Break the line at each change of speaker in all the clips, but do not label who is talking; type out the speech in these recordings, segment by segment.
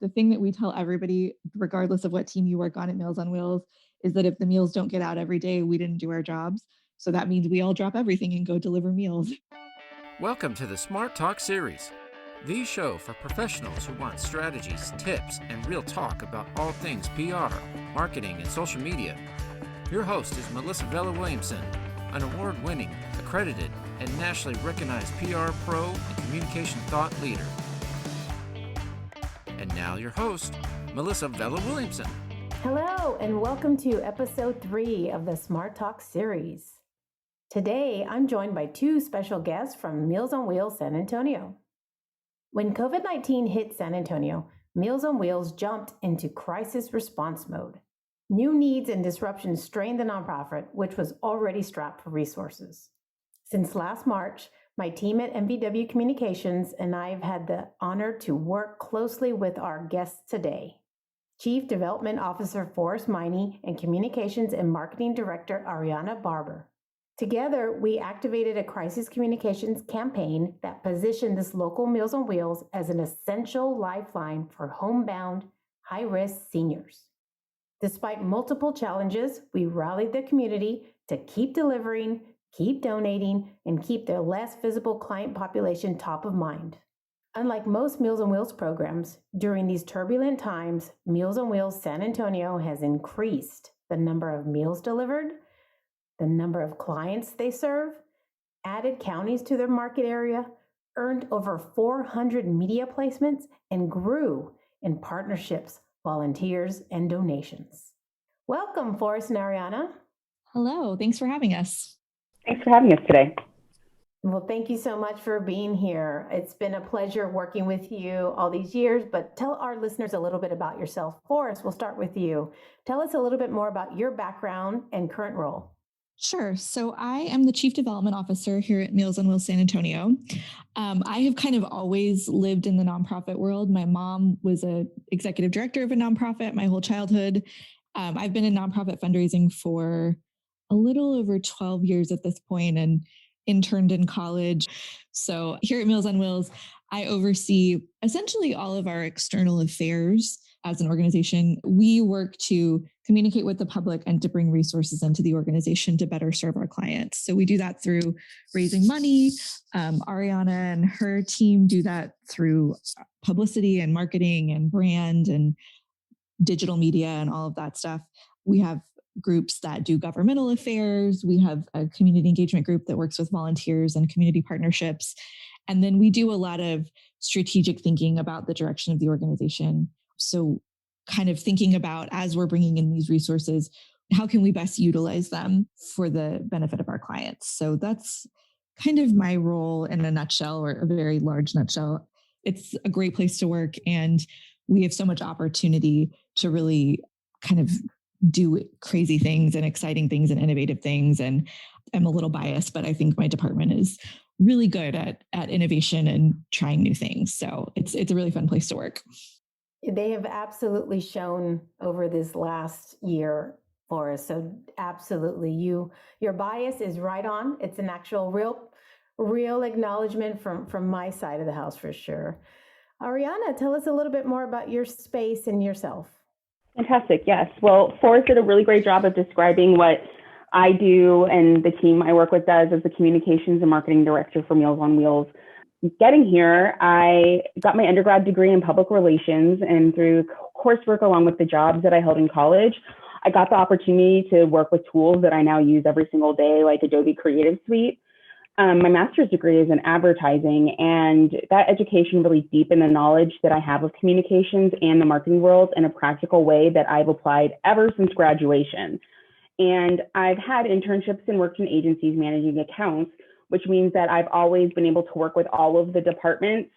the thing that we tell everybody, regardless of what team you work on at Meals on Wheels, is that if the meals don't get out every day, we didn't do our jobs. So that means we all drop everything and go deliver meals.
Welcome to the Smart Talk series, the show for professionals who want strategies, tips, and real talk about all things PR, marketing, and social media. Your host is Melissa Vella-Williamson, an award-winning, accredited, and nationally recognized PR pro and communication thought leader. And now your host, Melissa Vella-Williamson.
Hello, and welcome to episode 3 of the Smart Talk series. Today, I'm joined by 2 special guests from Meals on Wheels San Antonio. When COVID-19 hit San Antonio, Meals on Wheels jumped into crisis response mode. New needs and disruptions strained the nonprofit, which was already strapped for resources. Since last March, my team at MVW Communications and I have had the honor to work closely with our guests today. Chief Development Officer Forrest Myane and Communications and Marketing Director Ariana Barbour. Together, we activated a crisis communications campaign that positioned this local Meals on Wheels as an essential lifeline for homebound, high-risk seniors. Despite multiple challenges, we rallied the community to keep delivering, keep donating, and keep their less visible client population top of mind. Unlike most Meals on Wheels programs, during these turbulent times, Meals on Wheels San Antonio has increased the number of meals delivered, the number of clients they serve, added counties to their market area, earned over 400 media placements, and grew in partnerships, volunteers, and donations. Welcome, Forrest and Ariana.
Hello, thanks for having us.
Thanks for having us today.
Well, thank you so much for being here. It's been a pleasure working with you all these years, but tell our listeners a little bit about yourself. Forrest, we'll start with you. Tell us a little bit more about your background and current role.
Sure. So I am the Chief Development Officer here at Meals on Wheels San Antonio. I have kind of always lived in the nonprofit world. My mom was an executive director of a nonprofit my whole childhood. I've been in nonprofit fundraising for a little over 12 years at this point and interned in college. So here at Meals on Wheels, I oversee essentially all of our external affairs as an organization. We work to communicate with the public and to bring resources into the organization to better serve our clients. So we do that through raising money. Ariana and her team do that through publicity and marketing and brand and digital media and all of that stuff. We have groups that do governmental affairs. We have a community engagement group that works with volunteers and community partnerships. And then we do a lot of strategic thinking about the direction of the organization. So kind of thinking about, as we're bringing in these resources, how can we best utilize them for the benefit of our clients? So that's kind of my role in a nutshell, or a very large nutshell. It's a great place to work, and we have so much opportunity to really kind of do crazy things and exciting things and innovative things. And I'm a little biased, but I think my department is really good at innovation and trying new things. So it's a really fun place to work.
They have absolutely shown over this last year for us. So absolutely, your bias is right on. It's an actual real acknowledgement from my side of the house for sure. Ariana, tell us a little bit more about your space and yourself.
Fantastic. Yes. Well, Forrest did a really great job of describing what I do and the team I work with does as the communications and marketing director for Meals on Wheels. Getting here, I got my undergrad degree in public relations, and through coursework along with the jobs that I held in college, I got the opportunity to work with tools that I now use every single day, like Adobe Creative Suite. My master's degree is in advertising, and that education really deepened the knowledge that I have of communications and the marketing world in a practical way that I've applied ever since graduation. And I've had internships and worked in agencies managing accounts, which means that I've always been able to work with all of the departments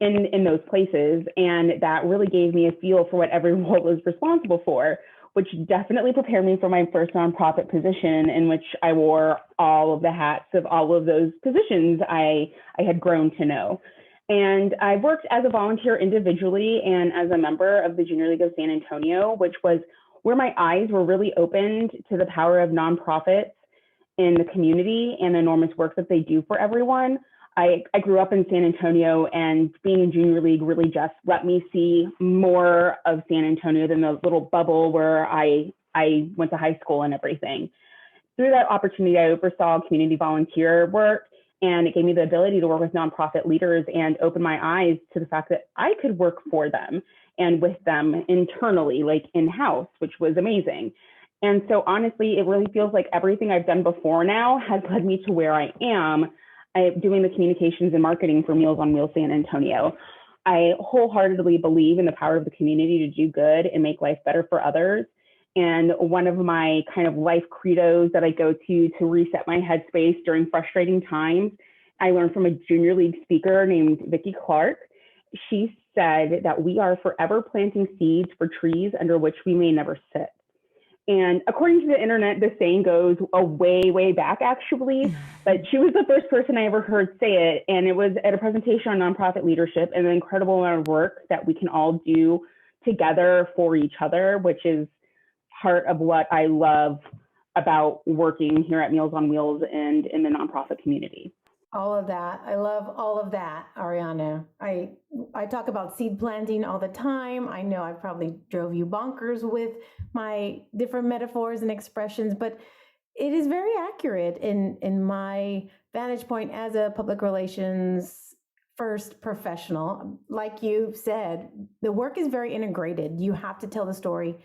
in those places. And that really gave me a feel for what every role was responsible for, which definitely prepared me for my first nonprofit position, in which I wore all of the hats of all of those positions I had grown to know. And I've worked as a volunteer individually and as a member of the Junior League of San Antonio, which was where my eyes were really opened to the power of nonprofits in the community and the enormous work that they do for everyone. I grew up in San Antonio, and being in junior league really just let me see more of San Antonio than the little bubble where I went to high school and everything. Through that opportunity, I oversaw community volunteer work, and it gave me the ability to work with nonprofit leaders and open my eyes to the fact that I could work for them and with them internally, like in-house, which was amazing. And so honestly, it really feels like everything I've done before now has led me to where I am. I'm doing the communications and marketing for Meals on Wheels San Antonio. I wholeheartedly believe in the power of the community to do good and make life better for others. And one of my kind of life credos that I go to reset my headspace during frustrating times, I learned from a junior league speaker named Vicki Clark. She said that we are forever planting seeds for trees under which we may never sit. And according to the internet, the saying goes a way back, actually, but she was the first person I ever heard say it. And it was at a presentation on nonprofit leadership and the incredible amount of work that we can all do together for each other, which is part of what I love about working here at Meals on Wheels and in the nonprofit community.
All of that. I love all of that, Ariana. I talk about seed planting all the time. I know I probably drove you bonkers with my different metaphors and expressions, but it is very accurate in my vantage point as a public relations first professional. Like you said, the work is very integrated. You have to tell the story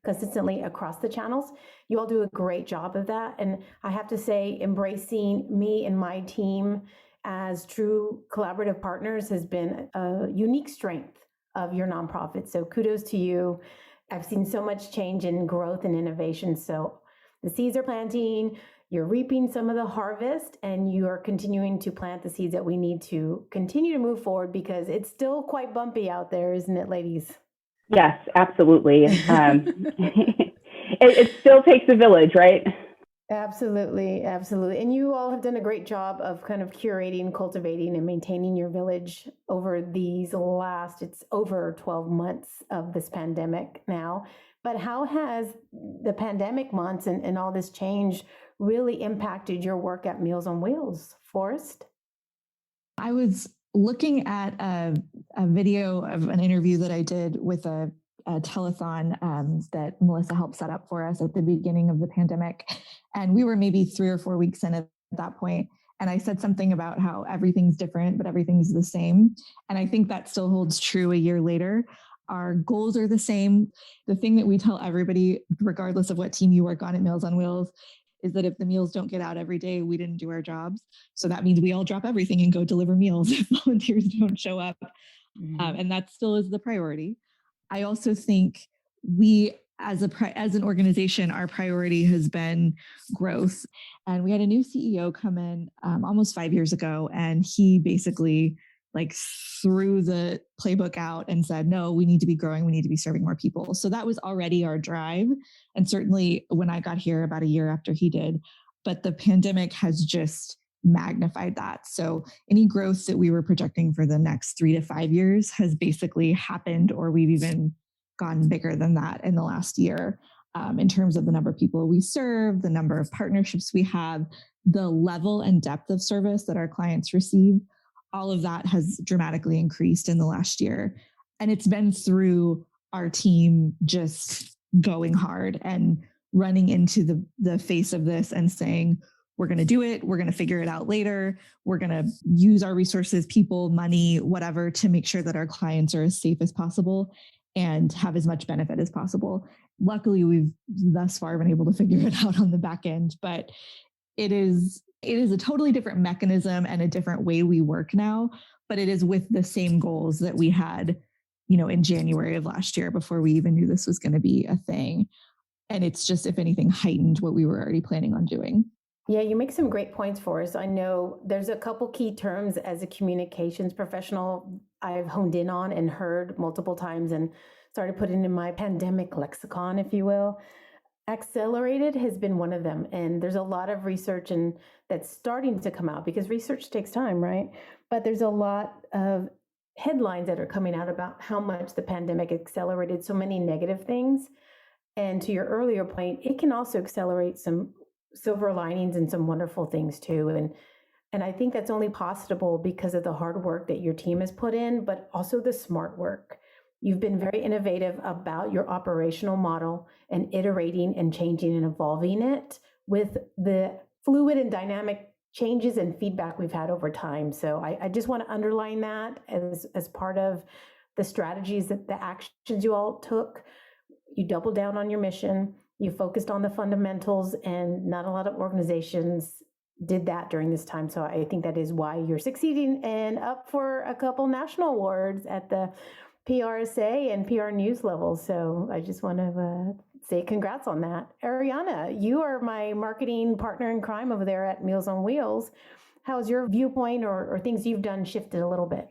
consistently across the channels. You all do a great job of that. And I have to say, embracing me and my team as true collaborative partners has been a unique strength of your nonprofit. So kudos to you. I've seen so much change in growth and innovation. So the seeds are planting, you're reaping some of the harvest, and you are continuing to plant the seeds that we need to continue to move forward, because it's still quite bumpy out there, isn't it, ladies?
Yes, absolutely. It still takes a village, right?
Absolutely. And you all have done a great job of kind of curating, cultivating, and maintaining your village over these it's over 12 months of this pandemic now. But how has the pandemic months and all this change really impacted your work at Meals on Wheels, Forrest?
I was looking at a video of an interview that I did with a telethon that Melissa helped set up for us at the beginning of the pandemic. And we were maybe 3 or 4 weeks in at that point. And I said something about how everything's different, but everything's the same. And I think that still holds true a year later. Our goals are the same. The thing that we tell everybody, regardless of what team you work on at Meals on Wheels, is that if the meals don't get out every day, we didn't do our jobs. So that means we all drop everything and go deliver meals if volunteers don't show up. And that still is the priority. I also think we, as an organization, our priority has been growth. And we had a new CEO come in almost 5 years ago, and he basically threw the playbook out and said, no, we need to be growing. We need to be serving more people. So that was already our drive. And certainly when I got here about a year after he did, but the pandemic has just magnified that. So any growth that we were projecting for the next 3 to 5 years has basically happened, or we've even gone bigger than that in the last year, in terms of the number of people we serve, the number of partnerships we have, the level and depth of service that our clients receive. All of that has dramatically increased in the last year. And it's been through our team just going hard and running into the face of this and saying, we're going to do it. We're going to figure it out later. We're going to use our resources, people, money, whatever, to make sure that our clients are as safe as possible and have as much benefit as possible. Luckily, we've thus far been able to figure it out on the back end, but it is a totally different mechanism and a different way we work now, but it is with the same goals that we had, in January of last year before we even knew this was going to be a thing. And it's just, if anything, heightened what we were already planning on doing.
Yeah, you make some great points for us. I know there's a couple key terms as a communications professional I've honed in on and heard multiple times and started putting in my pandemic lexicon, if you will. Accelerated has been one of them. And there's a lot of research and that's starting to come out, because research takes time, right? But there's a lot of headlines that are coming out about how much the pandemic accelerated so many negative things. And to your earlier point, it can also accelerate some silver linings and some wonderful things too. And And I think that's only possible because of the hard work that your team has put in, but also the smart work. You've been very innovative about your operational model and iterating and changing and evolving it with the fluid and dynamic changes and feedback we've had over time. So I just want to underline that as part of the strategies, that the actions you all took. You doubled down on your mission, you focused on the fundamentals, and not a lot of organizations did that during this time. So I think that is why you're succeeding and up for a couple national awards at the PRSA and PR News levels. So I just want to say congrats on that. Ariana, you are my marketing partner in crime over there at Meals on Wheels. How's your viewpoint or things you've done shifted a little bit?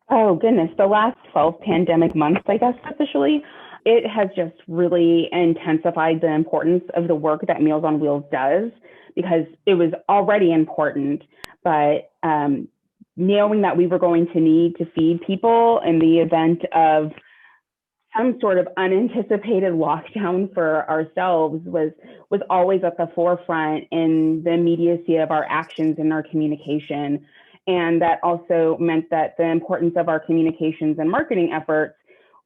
Oh, goodness. The last 12 pandemic months, I guess, officially, it has just really intensified the importance of the work that Meals on Wheels does, because it was already important, but knowing that we were going to need to feed people in the event of some sort of unanticipated lockdown for ourselves was always at the forefront in the immediacy of our actions and our communication. And that also meant that the importance of our communications and marketing efforts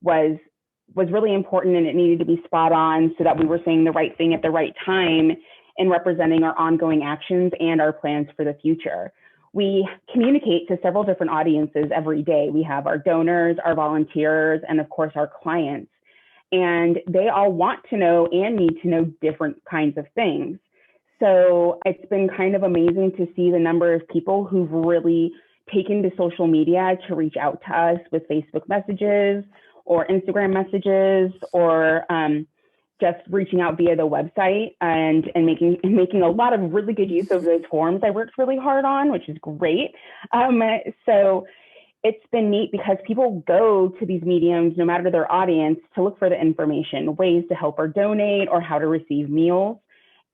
was really important, and it needed to be spot on so that we were saying the right thing at the right time and representing our ongoing actions and our plans for the future. We communicate to several different audiences every day. We have our donors, our volunteers, and of course our clients. And they all want to know and need to know different kinds of things. So it's been kind of amazing to see the number of people who've really taken to social media to reach out to us with Facebook messages or Instagram messages, or just reaching out via the website and making a lot of really good use of those forms I worked really hard on, which is great. So it's been neat because people go to these mediums, no matter their audience, to look for the information, ways to help or donate, or how to receive meals.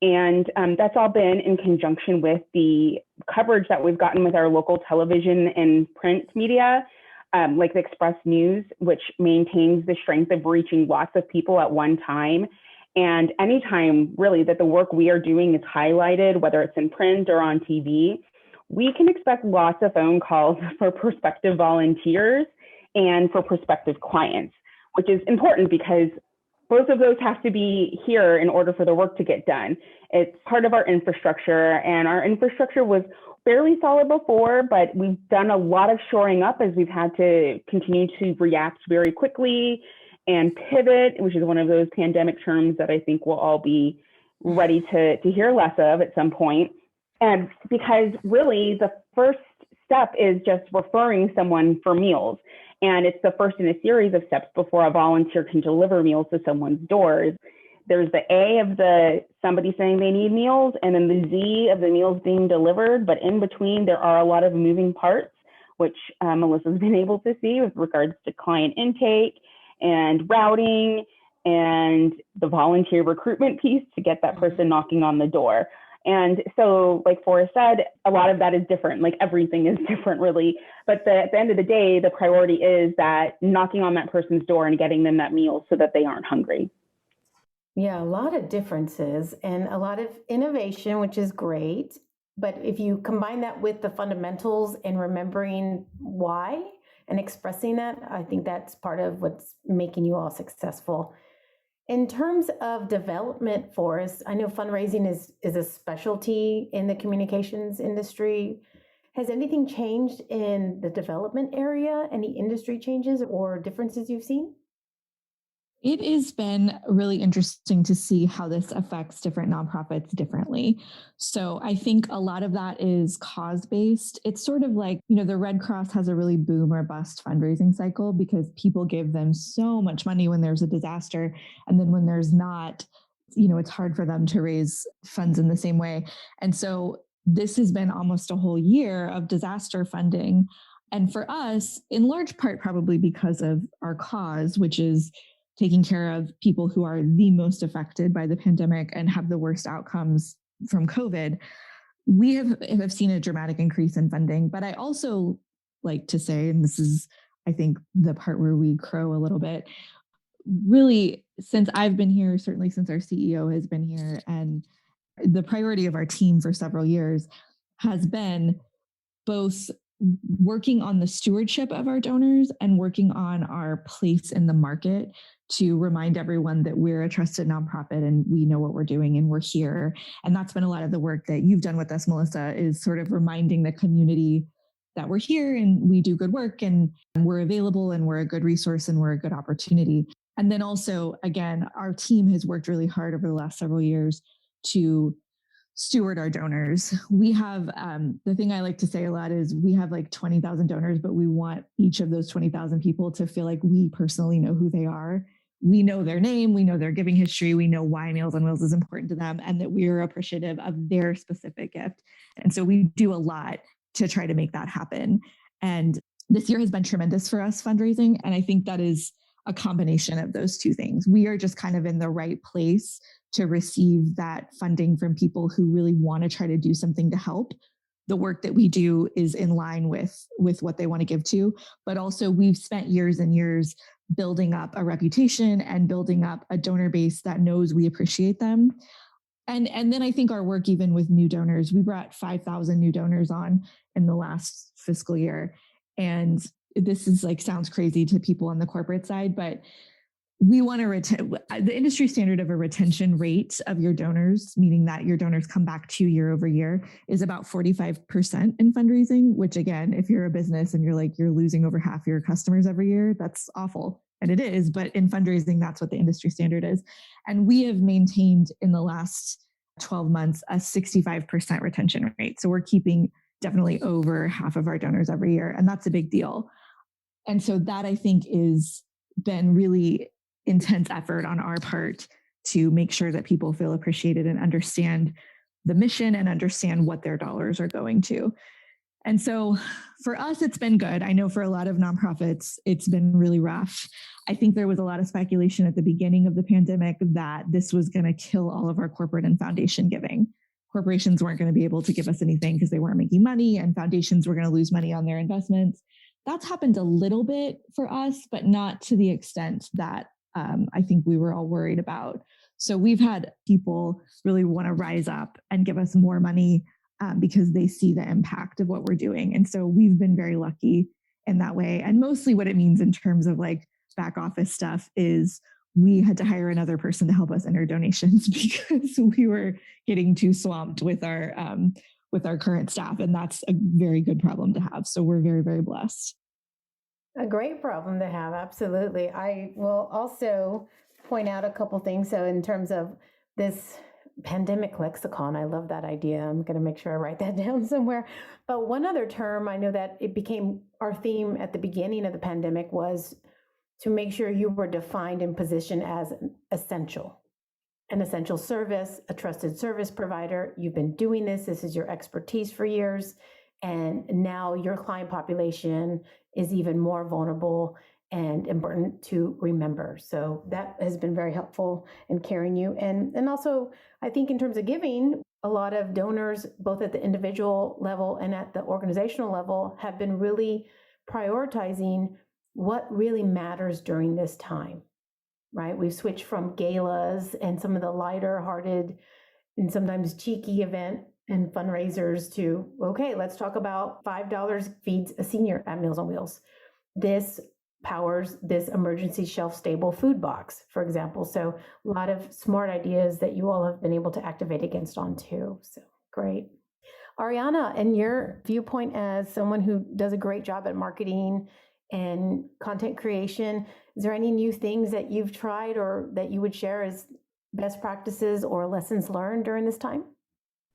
And that's all been in conjunction with the coverage that we've gotten with our local television and print media, like the Express News, which maintains the strength of reaching lots of people at one time. And anytime really that the work we are doing is highlighted, whether it's in print or on TV, we can expect lots of phone calls for prospective volunteers and for prospective clients, which is important because both of those have to be here in order for the work to get done. It's part of our infrastructure, and our infrastructure was fairly solid before, but we've done a lot of shoring up as we've had to continue to react very quickly and pivot, which is one of those pandemic terms that I think we'll all be ready to hear less of at some point. And because really the first step is just referring someone for meals. And it's the first in a series of steps before a volunteer can deliver meals to someone's doors. There's the A of the somebody saying they need meals, and then the Z of the meals being delivered. But in between, there are a lot of moving parts, which Melissa's been able to see with regards to client intake and routing and the volunteer recruitment piece to get that person knocking on the door. And so, like Forrest said, a lot of that is different. Like everything is different, really. But at the end of the day, the priority is that knocking on that person's door and getting them that meal so that they aren't hungry.
Yeah, a lot of differences and a lot of innovation, which is great. But if you combine that with the fundamentals and remembering why and expressing that, I think that's part of what's making you all successful. In terms of development, Forrest, I know fundraising is a specialty in the communications industry. Has anything changed in the development area? Any industry changes or differences you've seen?
It has been really interesting to see how this affects different nonprofits differently. So I think a lot of that is cause-based. It's sort of like, the Red Cross has a really boom or bust fundraising cycle because people give them so much money when there's a disaster. And then when there's not, it's hard for them to raise funds in the same way. And so this has been almost a whole year of disaster funding. And for us, in large part, probably because of our cause, which is taking care of people who are the most affected by the pandemic and have the worst outcomes from COVID, we have seen a dramatic increase in funding. But I also like to say, and this is, I think, the part where we crow a little bit, really, since I've been here, certainly since our CEO has been here, and the priority of our team for several years has been both working on the stewardship of our donors and working on our place in the market to remind everyone that we're a trusted nonprofit and we know what we're doing and we're here. And that's been a lot of the work that you've done with us, Melissa, is sort of reminding the community that we're here and we do good work and we're available and we're a good resource and we're a good opportunity. And then also, again, our team has worked really hard over the last several years to steward our donors. We have, the thing I like to say a lot is we have like 20,000 donors, but we want each of those 20,000 people to feel like we personally know who they are. We know their name, we know their giving history, we know why Meals on Wheels is important to them, and that we're appreciative of their specific gift. And so we do a lot to try to make that happen. And this year has been tremendous for us fundraising. And I think that is a combination of those two things. We are just kind of in the right place to receive that funding from people who really want to try to do something to help. The work that we do is in line with what they want to give to, but also we've spent years and years building up a reputation and building up a donor base that knows we appreciate them. And then I think our work, even with new donors, we brought 5,000 new donors on in the last fiscal year. And this is like, sounds crazy to people on the corporate side, but we want to the industry standard of a retention rate of your donors, meaning that your donors come back to you year over year, is about 45% in fundraising, which again, if you're a business and you're losing over half your customers every year, that's awful. And it is, but in fundraising, that's what the industry standard is. And we have maintained in the last 12 months a 65% retention rate. So we're keeping definitely over half of our donors every year. And that's a big deal. And so that I think is been really intense effort on our part to make sure that people feel appreciated and understand the mission and understand what their dollars are going to. And so for us, it's been good. I know for a lot of nonprofits, it's been really rough. I think there was a lot of speculation at the beginning of the pandemic that this was going to kill all of our corporate and foundation giving. Corporations weren't going to be able to give us anything because they weren't making money, and foundations were going to lose money on their investments. That's happened a little bit for us, but not to the extent that I think we were all worried about. So we've had people really want to rise up and give us more money because they see the impact of what we're doing. And so we've been very lucky in that way. And mostly what it means in terms of like back office stuff is we had to hire another person to help us enter donations because we were getting too swamped with our current staff. And that's a very good problem to have. So we're very, very blessed.
A great problem to have, absolutely. I will also point out a couple things. So in terms of this pandemic lexicon, I love that idea. I'm going to make sure I write that down somewhere. But one other term, I know that it became our theme at the beginning of the pandemic was to make sure you were defined and positioned as an essential service, a trusted service provider. You've been doing this. This is your expertise for years. And now your client population is even more vulnerable and important to remember. So that has been very helpful in carrying you. And also, I think in terms of giving, a lot of donors, both at the individual level and at the organizational level, have been really prioritizing what really matters during this time, right? We've switched from galas and some of the lighter hearted and sometimes cheeky event and fundraisers to, okay, let's talk about $5 feeds a senior at Meals on Wheels. This powers this emergency shelf-stable food box, for example. So a lot of smart ideas that you all have been able to activate against on too. So great. Ariana, and your viewpoint as someone who does a great job at marketing and content creation, is there any new things that you've tried or that you would share as best practices or lessons learned during this time?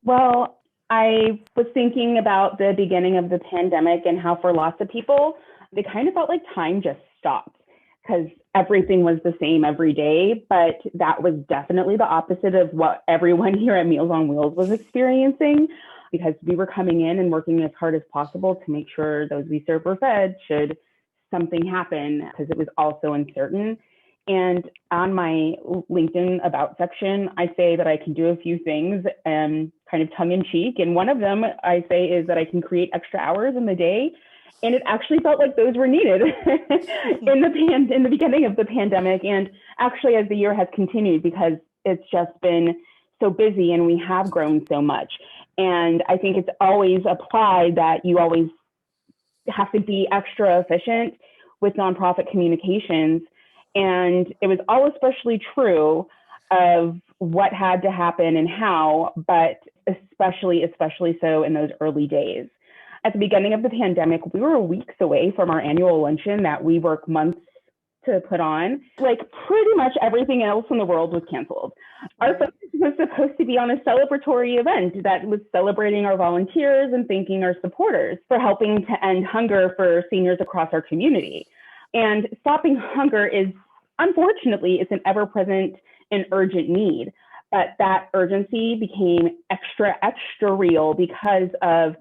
Well, I was thinking about the beginning of the pandemic and how for lots of people, they kind of felt like time just stopped because everything was the same every day. But that was definitely the opposite of what everyone here at Meals on Wheels was experiencing, because we were coming in and working as hard as possible to make sure those we serve were fed should something happen, because it was all so uncertain. And on my LinkedIn About section, I say that I can do a few things, kind of tongue in cheek. And one of them I say is that I can create extra hours in the day. And it actually felt like those were needed in the beginning of the pandemic. And actually, as the year has continued, because it's just been so busy and we have grown so much. And I think it's always applied that you always have to be extra efficient with nonprofit communications. And it was all especially true of what had to happen and how, but especially so in those early days. At the beginning of the pandemic, we were weeks away from our annual luncheon that we work months to put on. Like pretty much everything else in the world was canceled. Our focus was supposed to be on a celebratory event that was celebrating our volunteers and thanking our supporters for helping to end hunger for seniors across our community. And stopping hunger is, unfortunately, it's an ever-present and urgent need. But that urgency became extra real because of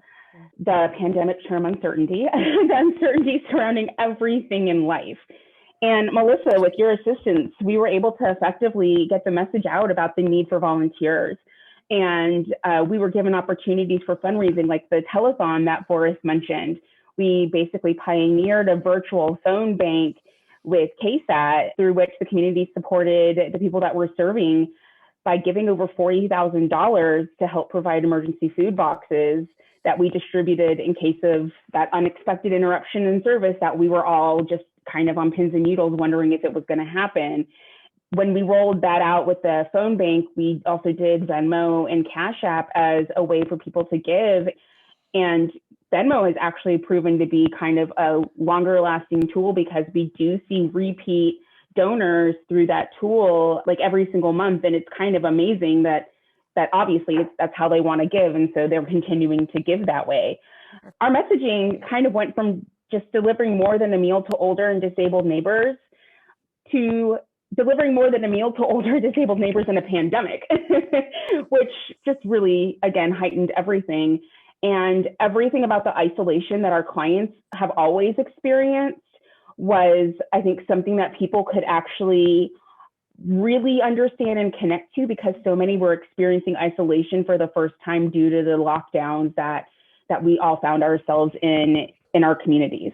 the pandemic term uncertainty and the uncertainty surrounding everything in life. And Melissa, with your assistance, we were able to effectively get the message out about the need for volunteers. And we were given opportunities for fundraising, like the telethon that Forrest mentioned. We basically pioneered a virtual phone bank with KSAT through which the community supported the people that we're serving by giving over $40,000 to help provide emergency food boxes that we distributed in case of that unexpected interruption in service that we were all just kind of on pins and needles wondering if it was going to happen. When we rolled that out with the phone bank, we also did Venmo and Cash App as a way for people to give. And Venmo has actually proven to be kind of a longer lasting tool because we do see repeat donors through that tool like every single month. And it's kind of amazing that obviously that's how they want to give. And so they're continuing to give that way. Our messaging kind of went from just delivering more than a meal to older and disabled neighbors to delivering more than a meal to older and disabled neighbors in a pandemic, which just really, again, heightened everything. And everything about the isolation that our clients have always experienced was, I think, something that people could actually really understand and connect to because so many were experiencing isolation for the first time due to the lockdowns that we all found ourselves in our communities.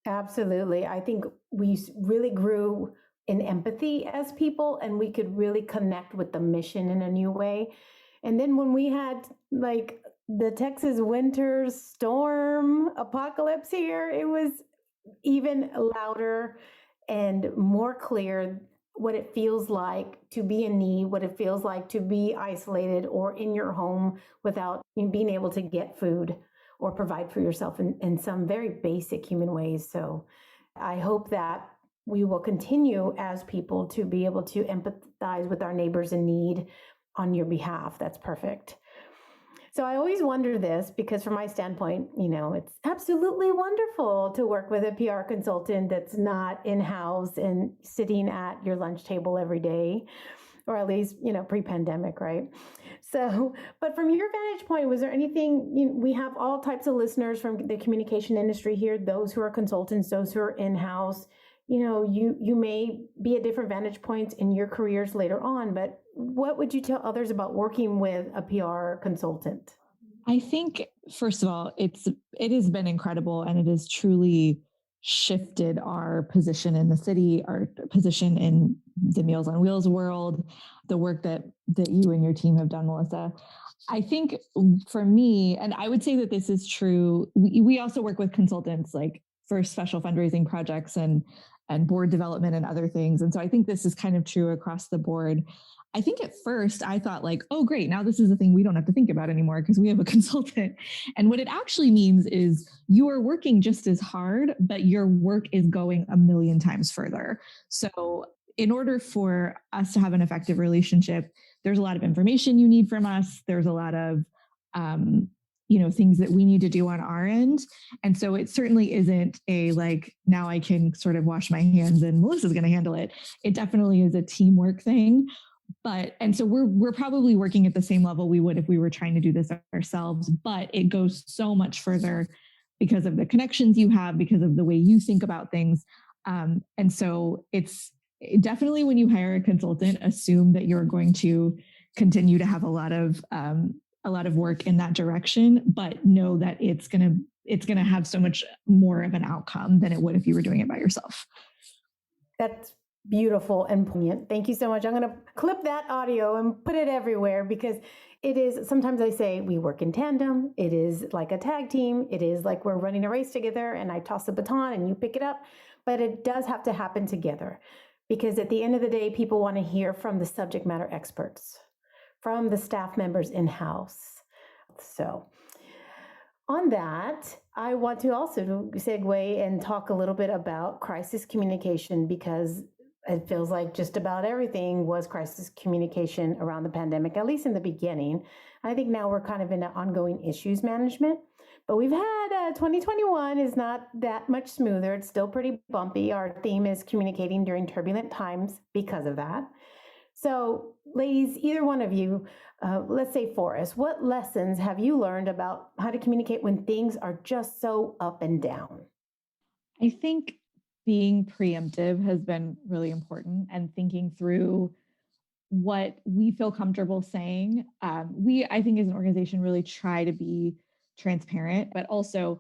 Absolutely. I think we really grew in empathy as people and we could really connect with the mission in a new way. And then when we had like the Texas winter storm apocalypse here, it was even louder and more clear what it feels like to be in need, what it feels like to be isolated or in your home without being able to get food or provide for yourself in some very basic human ways. So I hope that we will continue as people to be able to empathize with our neighbors in need on your behalf. That's perfect. So I always wonder this because from my standpoint, it's absolutely wonderful to work with a PR consultant that's not in-house and sitting at your lunch table every day, or at least, pre-pandemic, right? So, but from your vantage point, was there anything, we have all types of listeners from the communication industry here, those who are consultants, those who are in-house, you may be at different vantage points in your careers later on, but what would you tell others about working with a PR consultant?
I think, first of all, it has been incredible and it has truly shifted our position in the city, our position in the Meals on Wheels world, the work that you and your team have done, Melissa. I think for me, and I would say that this is true, we also work with consultants like for special fundraising projects and board development and other things. And so I think this is kind of true across the board. I think at first I thought like, oh, great, now this is a thing we don't have to think about anymore because we have a consultant. And what it actually means is you are working just as hard, but your work is going a million times further. So in order for us to have an effective relationship, there's a lot of information you need from us. There's a lot of, things that we need to do on our end. And so it certainly isn't a like, now I can sort of wash my hands and Melissa's going to handle it. It definitely is a teamwork thing. And so we're probably working at the same level we would if we were trying to do this ourselves, but it goes so much further because of the connections you have, because of the way you think about things. And so it's definitely when you hire a consultant, assume that you're going to continue to have a lot of work in that direction, but know that it's going to have so much more of an outcome than it would if you were doing it by yourself.
That's Beautiful and poignant. Thank you so much. I'm going to clip that audio and put it everywhere because it is, sometimes I say we work in tandem. It is like a tag team. It is like we're running a race together and I toss the baton and you pick it up, but it does have to happen together because at the end of the day, people want to hear from the subject matter experts, from the staff members in-house. So on that, I want to also segue and talk a little bit about crisis communication because it feels like just about everything was crisis communication around the pandemic, at least in the beginning. I think now we're kind of in an ongoing issues management, but we've had 2021 is not that much smoother. It's still pretty bumpy. Our theme is communicating during turbulent times because of that. So ladies, either one of you, let's say Forrest, what lessons have you learned about how to communicate when things are just so up and down?
I think being preemptive has been really important and thinking through what we feel comfortable saying. I think as an organization, really try to be transparent, but also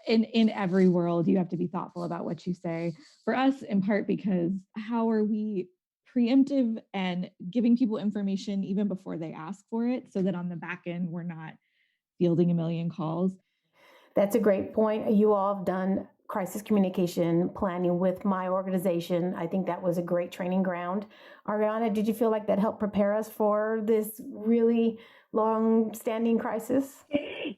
in every world, you have to be thoughtful about what you say. For us, in part because how are we preemptive and giving people information even before they ask for it so that on the back end, we're not fielding a million calls.
That's a great point. You all have done crisis communication planning with my organization. I think that was a great training ground. Ariana, did you feel like that helped prepare us for this really long-standing crisis?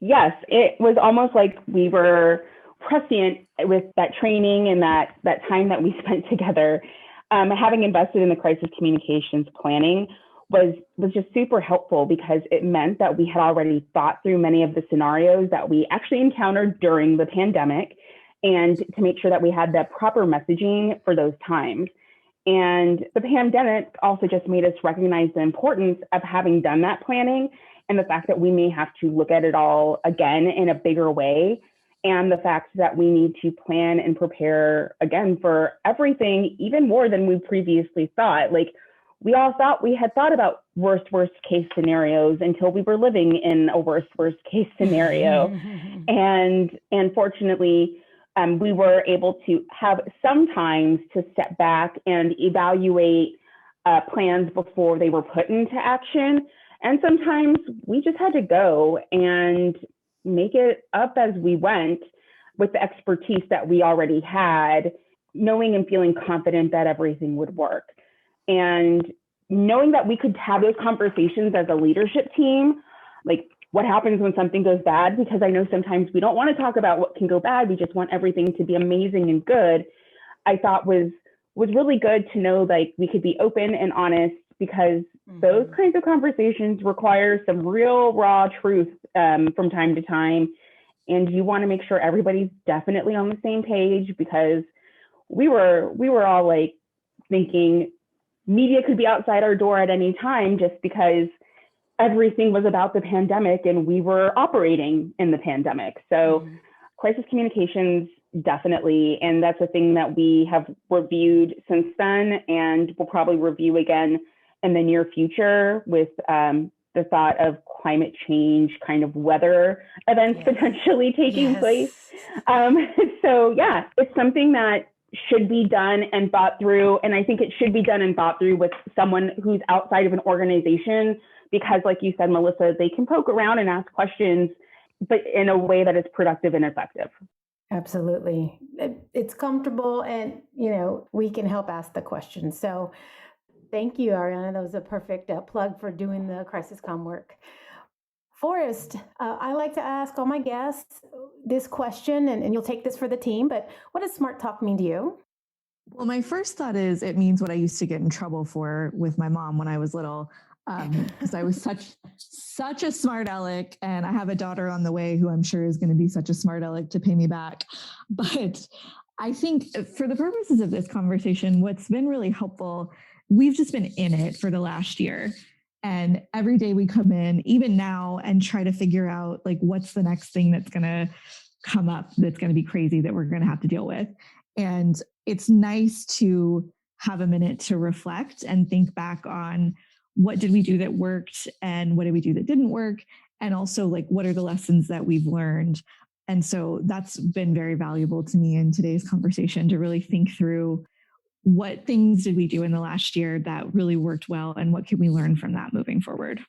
Yes, it was almost like we were prescient with that training and that time that we spent together. Having invested in the crisis communications planning was just super helpful because it meant that we had already thought through many of the scenarios that we actually encountered during the pandemic and to make sure that we had the proper messaging for those times. And the pandemic also just made us recognize the importance of having done that planning and the fact that we may have to look at it all again in a bigger way. And the fact that we need to plan and prepare again for everything, even more than we previously thought. Like we all thought we had thought about worst case scenarios until we were living in a worst case scenario. and fortunately, we were able to have some time to step back and evaluate plans before they were put into action. And sometimes we just had to go and make it up as we went with the expertise that we already had, knowing and feeling confident that everything would work. And knowing that we could have those conversations as a leadership team, like what happens when something goes bad, because I know sometimes we don't want to talk about what can go bad. We just want everything to be amazing and good. I thought was really good to know like we could be open and honest because those kinds of conversations require some real raw truth from time to time. And you want to make sure everybody's definitely on the same page because we were all like thinking media could be outside our door at any time just because everything was about the pandemic and we were operating in the pandemic. So crisis communications, definitely. And that's a thing that we have reviewed since then and we'll probably review again in the near future with the thought of climate change, kind of weather events potentially taking place. So yeah, it's something that should be done and thought through. And I think it should be done and thought through with someone who's outside of an organization, because like you said, Melissa, they can poke around and ask questions, but in a way that is productive and effective.
Absolutely. It's comfortable and, we can help ask the questions. So thank you, Ariana. That was a perfect plug for doing the crisis comm work. Forrest, I like to ask all my guests this question, and you'll take this for the team, but what does smart talk mean to you?
Well, my first thought is it means what I used to get in trouble for with my mom when I was little, because I was such a smart aleck, and I have a daughter on the way who I'm sure is going to be such a smart aleck to pay me back. But I think for the purposes of this conversation, what's been really helpful, we've just been in it for the last year. And every day we come in, even now, and try to figure out like what's the next thing that's going to come up that's going to be crazy that we're going to have to deal with. And it's nice to have a minute to reflect and think back on what did we do that worked and what did we do that didn't work? And also like, what are the lessons that we've learned? And so that's been very valuable to me in today's conversation to really think through what things did we do in the last year that really worked well, and what can we learn from that moving forward?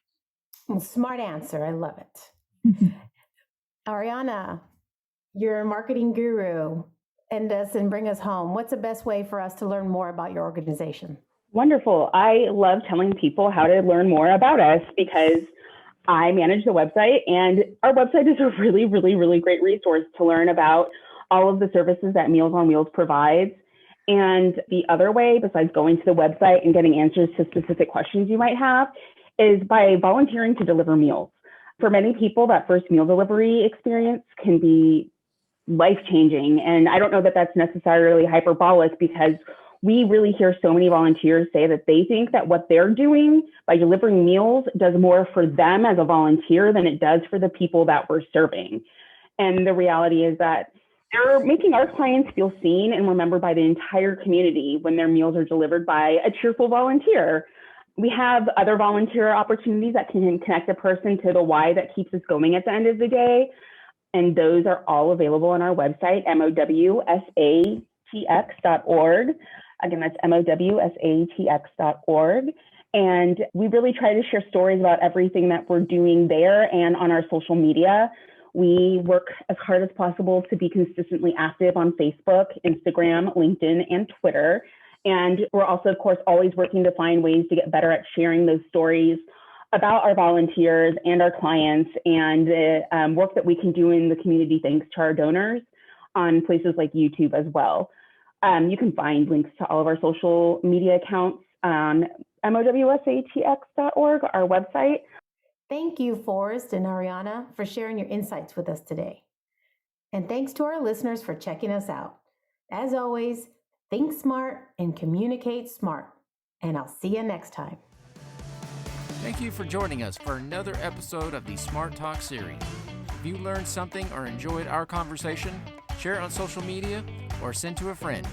Well, smart answer. I love it. Ariana, you're a marketing guru. End us and bring us home. What's the best way for us to learn more about your organization?
Wonderful. I love telling people how to learn more about us because I manage the website, and our website is a really, really, really great resource to learn about all of the services that Meals on Wheels provides. And the other way, besides going to the website and getting answers to specific questions you might have, is by volunteering to deliver meals. For many people, that first meal delivery experience can be life-changing. And I don't know that that's necessarily hyperbolic, because we really hear so many volunteers say that they think that what they're doing by delivering meals does more for them as a volunteer than it does for the people that we're serving. And the reality is that they're making our clients feel seen and remembered by the entire community when their meals are delivered by a cheerful volunteer. We have other volunteer opportunities that can connect a person to the why that keeps us going at the end of the day. And those are all available on our website, MOWSATX.org. Again, that's MOWSATX.org. And we really try to share stories about everything that we're doing there and on our social media. We work as hard as possible to be consistently active on Facebook, Instagram, LinkedIn, and Twitter. And we're also, of course, always working to find ways to get better at sharing those stories about our volunteers and our clients, and the work that we can do in the community thanks to our donors on places like YouTube as well. You can find links to all of our social media accounts on MOWSATX.org, our website.
Thank you, Forrest and Ariana, for sharing your insights with us today. And thanks to our listeners for checking us out. As always, think smart and communicate smart. And I'll see you next time.
Thank you for joining us for another episode of the Smart Talk series. If you learned something or enjoyed our conversation, share it on social media or send to a friend.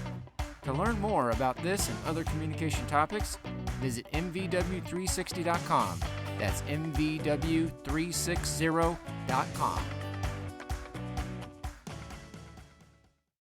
To learn more about this and other communication topics, visit MVW360.com. That's MVW360.com.